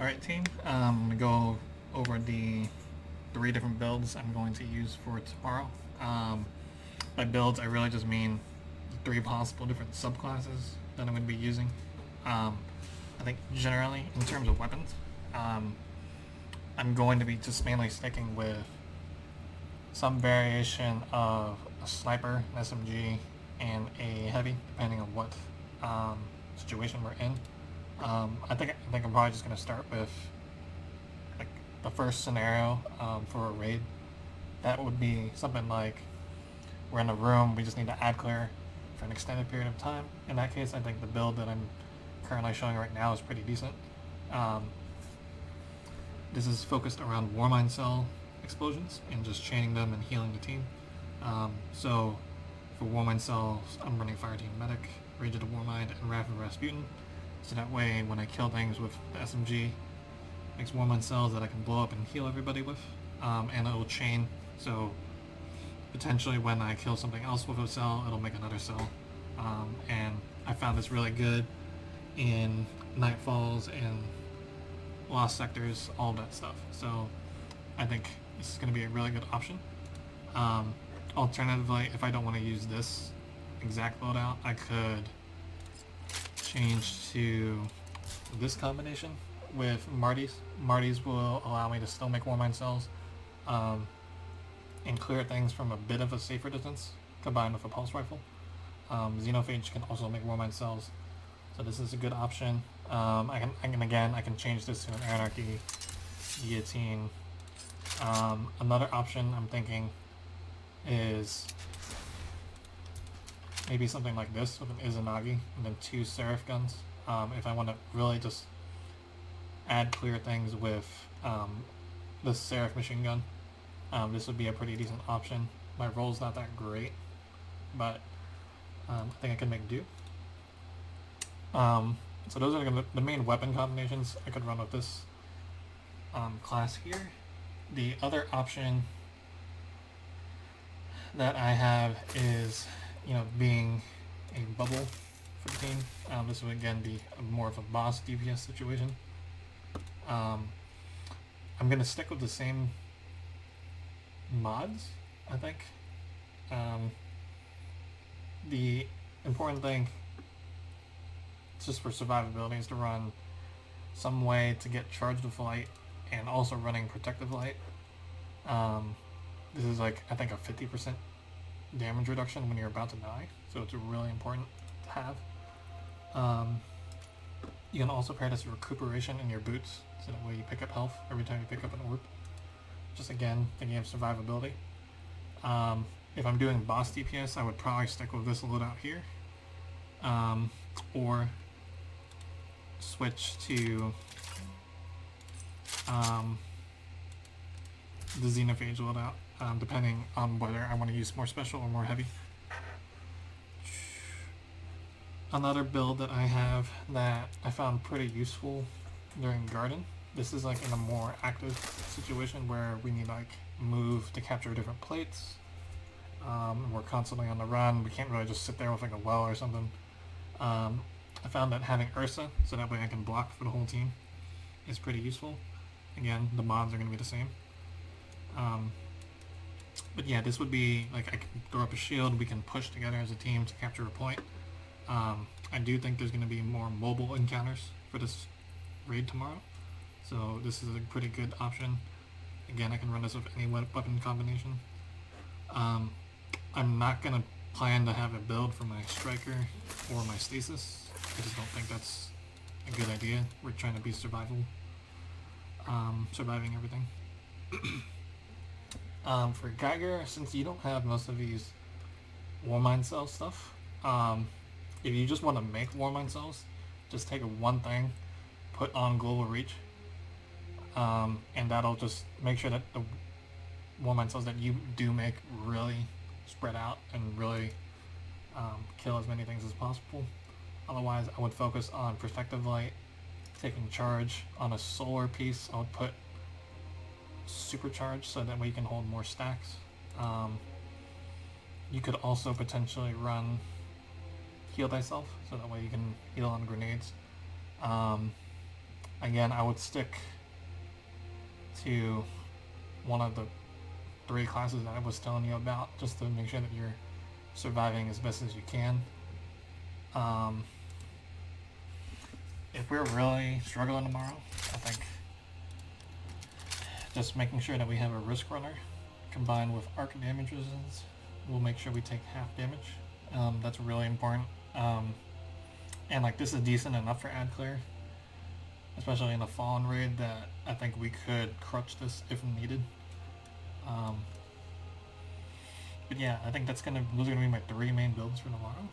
Alright team, I'm going to go over the 3 different builds I'm going to use for tomorrow. By builds, I really just mean the 3 possible different subclasses that I'm going to be using. I think generally, in terms of weapons, I'm going to be just mainly sticking with some variation of a sniper, an SMG, and a heavy, depending on what situation we're in. I think I'm probably just gonna start with like the first scenario for a raid. That would be something like we're in a room, we just need to ad clear for an extended period of time. In that case, I think the build that I'm currently showing right now is pretty decent. This is focused around Warmind cell explosions and just chaining them and healing the team. So for Warmind cells, I'm running Fireteam Medic, Rage of the Warmind, and Wrath of Rasputin. So that way, when I kill things with the SMG, makes Warmind cells that I can blow up and heal everybody with, and it will chain. So potentially, when I kill something else with a cell, it'll make another cell. And I found this really good in Nightfalls and Lost Sectors, all that stuff. So I think this is going to be a really good option. Alternatively, if I don't want to use this exact loadout, I could change to this combination with Martyrs. Martyrs will allow me to still make Warmind cells and clear things from a bit of a safer distance combined with a pulse rifle. Xenophage can also make Warmind cells, so this is a good option. I can change this to an Anarchy, Guillotine. Another option I'm thinking is maybe something like this with an Izanagi and then 2 Seraph guns. If I want to really just add clear things with the Seraph machine gun, this would be a pretty decent option. My roll's not that great, but I think I can make do. So those are the main weapon combinations I could run with this class here. The other option that I have is, being a bubble for the team. This would again be more of a boss DPS situation. I'm going to stick with the same mods, I think. The important thing, just for survivability, is to run some way to get charged with light and also running protective light. This is like, I think, a 50% damage reduction when you're about to die, so it's really important to have. You can also pair this with Recuperation in your boots, so that way you pick up health every time you pick up an orb. Just again, thinking of survivability. If I'm doing boss DPS, I would probably stick with this loadout here, or switch to the Xenophage loadout, depending on whether I want to use more special or more heavy. Another build that I have that I found pretty useful during Garden. This is like in a more active situation where we need like move to capture different plates. We're constantly on the run. We can't really just sit there with like a well or something. I found that having Ursa, so that way I can block for the whole team, is pretty useful. Again, the mods are going to be the same. But yeah, this would be like I can throw up a shield, we can push together as a team to capture a point. I do think there's going to be more mobile encounters for this raid tomorrow, so this is a pretty good option. Again, I can run this with any weapon combination. I'm not going to plan to have a build for my Striker or my Stasis. I just don't think that's a good idea. We're trying to be surviving everything. For Geiger, since you don't have most of these Warmind cell stuff, if you just want to make Warmind cells, just take one thing, put on Global Reach, and that'll just make sure that the Warmind cells that you do make really spread out and really kill as many things as possible. Otherwise, I would focus on Protective Light, taking charge. On a solar piece, I would put Supercharge, so that way you can hold more stacks. You could also potentially run Heal Thyself, so that way you can heal on grenades. I again, I would stick to one of the 3 classes that I was telling you about, just to make sure that you're surviving as best as you can. If we're really struggling tomorrow, I think just making sure that we have a risk runner combined with arc damage resistance will make sure we take half damage. That's really important. And like, this is decent enough for ad clear, especially in a fallen raid, that I think we could crutch this if needed. But yeah, I think those are gonna be my 3 main builds for tomorrow.